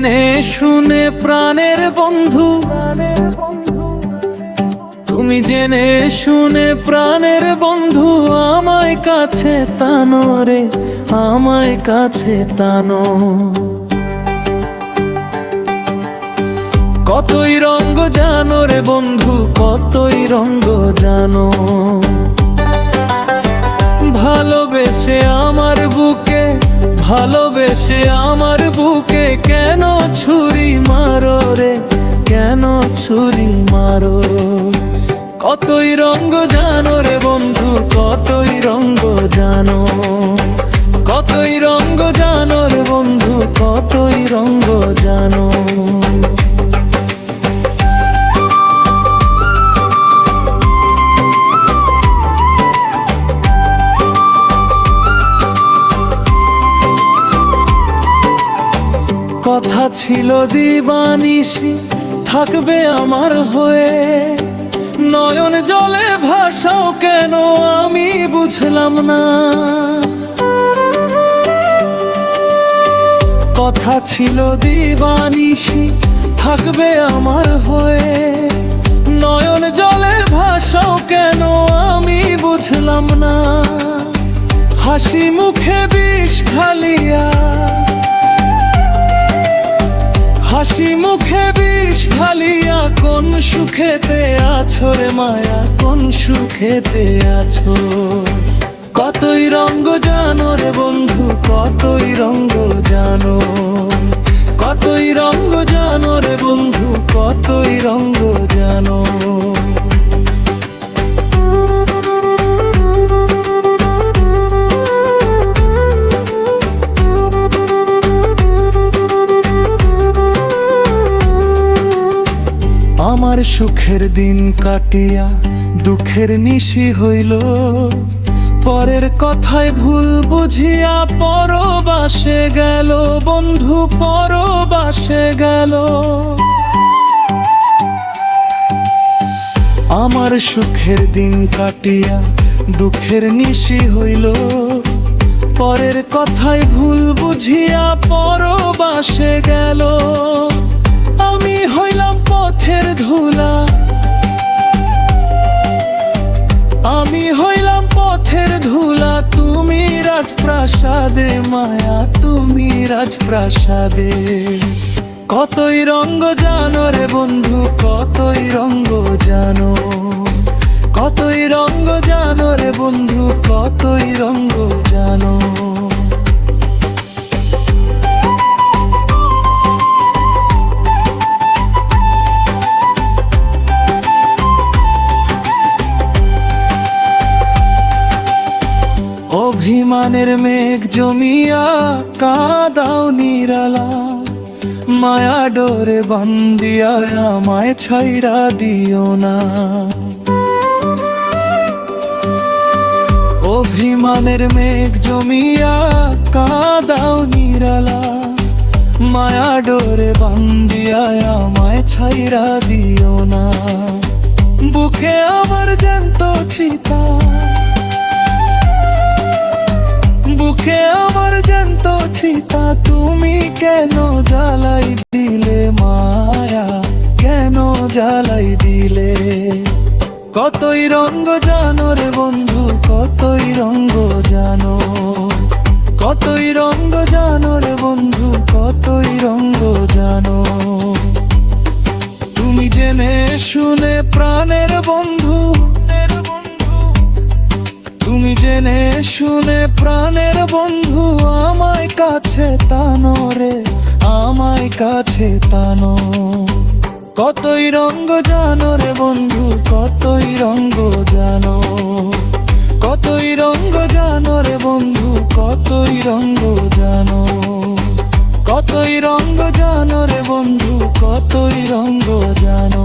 জেনে শুনে প্রাণের বন্ধু, তুমি জেনে শুনে প্রাণের বন্ধু আমায় কাছে টানো রে, আমায় কাছে টানো। কতই রঙ্গ জানো রে বন্ধু, কতই রঙ্গ জানো। ভালোবেসে আমার বুকে, ভালোবেসে আমার বুকে কেন ছুরি মারো রে, কেন ছুরি মারো। কতই রঙ্গ জানো রে বন্ধু, কতই রঙ্গ জানো। কতই রঙ্গ জানো রে বন্ধু, কতই রঙ্গ জানো। কথা ছিল দিবানিশি থাকবে আমার হয়ে, নয়ন জলে ভাসাও কেন আমি বুঝলাম না। কথা ছিল দিবানিশি থাকবে আমার হয়ে, নয়ন জলে ভাসাও কেন আমি বুঝলাম না। হাসি মুখে বিষ ঢালিয়া, হাসি মুখে বিষ ঢালিয়া কোন সুখেতে আছো রে মায়া, কোন সুখেতে আছো। কতই রঙ্গ জানো রে বন্ধু, কতই রঙ্গ জানো। কতই রঙ্গ জানো রে বন্ধু, কতই রঙ্গ জানো। আমার সুখের দিন কাটিয়া দুঃখের নিশি হইল, পরের কথায় ভুল বুঝিয়া পরবাসে গেল বন্ধু, পরবাসে গেল। আমার সুখের দিন কাটিয়া দুঃখের নিশি হইল, পরের কথায় ভুল বুঝিয়া পরবাসে গেল। আমি হইলাম পথের ধুলা, আমি হইলাম পথের ধুলা, তুমি রাজপ্রাসাদে মায়া, তুমি রাজপ্রাসাদে। কতই রঙ্গ জানো রে বন্ধু, কতই রঙ্গ জানো। কতই রঙ্গ জানো রে বন্ধু, কতই রঙ্গ জানো। অভিমানের মেঘ জমিয়া কাঁদাও নিরালা, মায়া ডোরে বান্দিয়া আমায় ছাইরা দিও না। অভিমানের মেঘ জমিয়া কাঁদাও নিরালা, মায়া ডোরে বান্দিয়া আমায় ছাইরা দিও না। বুকে আমার জ্যান্ত চিতা, বুকে আমার জ্যান্ত চিতা, তুমি কেন জ্বালাই দিলে মায়া, কেন জ্বালাই দিলে। কতই রঙ্গ জানো রে বন্ধু, কতই রঙ্গ জানো। কতই রঙ্গ জানো রে বন্ধু, কতই রঙ্গ জানো। তুমি জেনে শুনে প্রাণের বন্ধু, তুমি জেনে শুনে প্রাণের বন্ধু আমায় কাছে টানো রে, আমায় কাছে টানো। কতই রঙ্গ জানো রে বন্ধু, কতই রঙ্গ জানো। কতই রঙ্গ জানো রে বন্ধু, কতই রঙ্গ জানো। কতই রঙ্গ জানো রে বন্ধু, কতই রঙ্গ জানো।